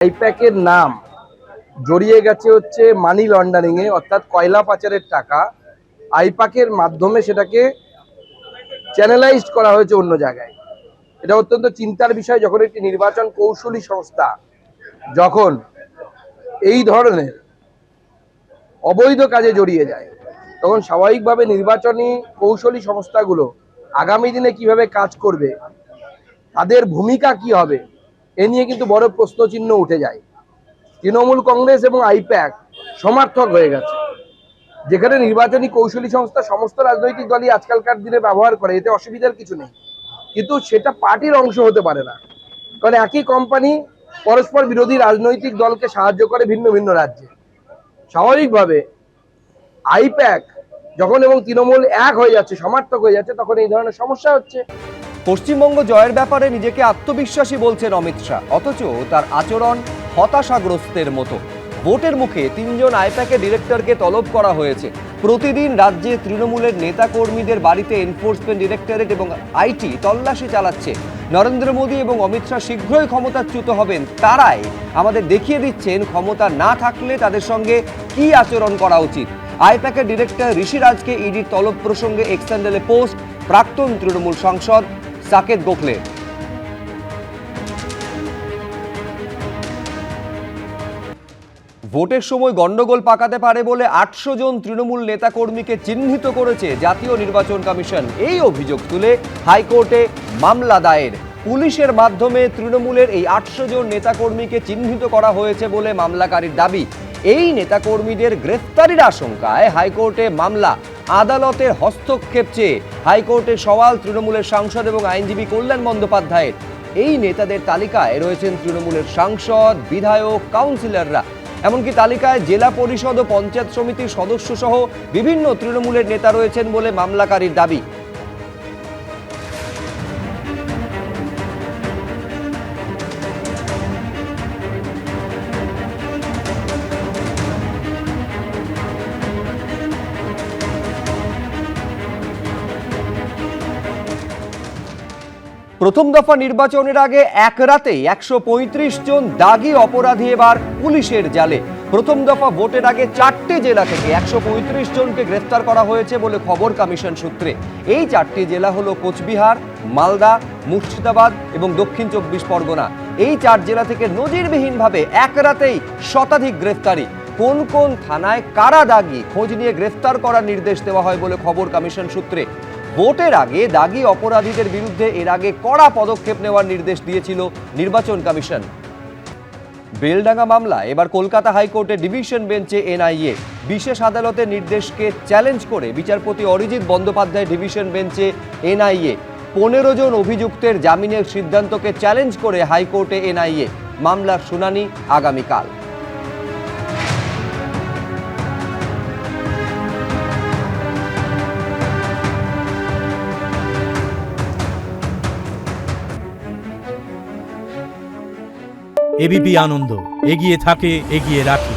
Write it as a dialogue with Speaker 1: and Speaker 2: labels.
Speaker 1: আইপ্যাকের নাম জড়িয়ে গেছে হচ্ছে মানি লন্ডারিং এ, অর্থাৎ কয়লা পাচারের টাকা আইপ্যাকের মাধ্যমে সেটাকে চ্যানেলাইজড করা হয়েছে অন্য জায়গায়। এটা অত্যন্ত চিন্তার বিষয়। যখন একটি নির্বাচন কৌশলী সংস্থা যখন এই ধরনের অবৈধ কাজে জড়িয়ে যায়, তখন স্বাভাবিকভাবে নির্বাচনী কৌশলী সংস্থাগুলো আগামী দিনে কিভাবে কাজ করবে, তাদের ভূমিকা কি হবে, এ নিয়ে কিন্তু বড় প্রশ্নচিহ্ন উঠে যায়। তৃণমূল কংগ্রেস এবং আইপ্যাক সমার্থক হয়ে গেছে, যেখানে নির্বাচনী কৌশলী সংস্থা সমস্ত রাজনৈতিক দলই আজকালকার দিনে ব্যবহার করে, এতে অসুবিধার কিছু নেই, কিন্তু সেটা পার্টির অংশ হতে পারে না। কারণ একই কোম্পানি পরস্পর বিরোধী রাজনৈতিক দলকে সাহায্য করে ভিন্ন ভিন্ন রাজ্যে। স্বাভাবিকভাবে আইপ্যাক যখন এবং তৃণমূল এক হয়ে যাচ্ছে, সমার্থক হয়ে যাচ্ছে, তখন এই ধরনের সমস্যা হচ্ছে।
Speaker 2: পশ্চিমবঙ্গ জয়ের ব্যাপারে নিজেকে আত্মবিশ্বাসী বলছেন অমিত শাহ, অথচ তার আচরণ হতাশাগ্রস্তের মতো। ভোটের মুখে ৩ জন আইপ্যাকের ডিরেক্টরকে তলব করা হয়েছে। প্রতিদিন রাজ্যে তৃণমূলের নেতাকর্মীদের বাড়িতে এনফোর্সমেন্ট ডিরেক্টরেট এবং আইটি তল্লাশি চালাচ্ছে। নরেন্দ্র মোদী এবং অমিত শাহ শীঘ্রই ক্ষমতাচ্যুত হবেন, তারাই আমাদের দেখিয়ে দিচ্ছেন ক্ষমতা না থাকলে তাদের সঙ্গে কি আচরণ করা উচিত। আইপ্যাকের ডিরেক্টর ঋষিরাজকে ইডির তলব প্রসঙ্গে এক্স হ্যান্ডেলে পোস্ট প্রাক্তন তৃণমূল সাংসদ সাকেত গোখলে। ভোটের সময় গন্ডগোল পাকাতে পারে বলে ৮০০ জন তৃণমূল নেতাকর্মীকে চিহ্নিত করেছে জাতীয় নির্বাচন কমিশন। এই অভিযোগ তুলে হাইকোর্টে মামলা দায়ের। পুলিশের মাধ্যমে তৃণমূলের এই ৮০০ জন নেতাকর্মীকে চিহ্নিত করা হয়েছে বলে মামলাকারীর দাবি। এই নেতাকর্মীদের গ্রেফতারির আশঙ্কায় হাইকোর্টে মামলা। আদালতের হস্তক্ষেপ চেয়ে হাইকোর্টে সওয়াল তৃণমূলের সাংসদ এবং আইনজীবী কল্যাণ বন্দ্যোপাধ্যায়ের। এই নেতাদের তালিকায় রয়েছেন তৃণমূলের সাংসদ, বিধায়ক, কাউন্সিলররা। এমনকি তালিকায় জেলা পরিষদ ও পঞ্চায়েত সমিতির সদস্য সহ বিভিন্ন তৃণমূলের নেতা রয়েছেন বলে মামলাকারীর দাবি। প্রথম দফা নির্বাচনের আগে এক রাতেই ১৩৫ জন দাগি অপরাধী এবার পুলিশের জালে। প্রথম দফা ভোটের আগে ৪টি জেলা থেকে ১৩৫ জনকে গ্রেফতার করা হয়েছে বলে খবর কমিশন সূত্রে। এই ৪টি জেলা হলো কোচবিহার, মালদা, মুর্শিদাবাদ এবং দক্ষিণ ২৪ পরগনা। এই ৪ জেলা থেকে নজিরবিহীনভাবে এক রাতেই শতাধিক গ্রেফতারি। কোন কোন থানায় কারা দাগি, খোঁজ নিয়ে গ্রেফতার করার নির্দেশ দেওয়া হয় বলে খবর কমিশন সূত্রে। ভোটের আগে দাগি অপরাধীদের বিরুদ্ধে এর আগে কড়া পদক্ষেপ নেওয়ার নির্দেশ দিয়েছিল নির্বাচন কমিশন। বেলডাঙ্গা মামলা এবার কলকাতা হাইকোর্টে ডিভিশন বেঞ্চে এনআইএ। বিশেষ আদালতের নির্দেশকে চ্যালেঞ্জ করে বিচারপতি অরিজিৎ বন্দ্যোপাধ্যায় ডিভিশন বেঞ্চে এনআইএ। ১৫ জন অভিযুক্তের জামিনের সিদ্ধান্তকে চ্যালেঞ্জ করে হাইকোর্টে এনআইএ। মামলার শুনানি আগামীকাল।
Speaker 3: এবিপি আনন্দ, এগিয়ে থাকে, এগিয়ে রাখে।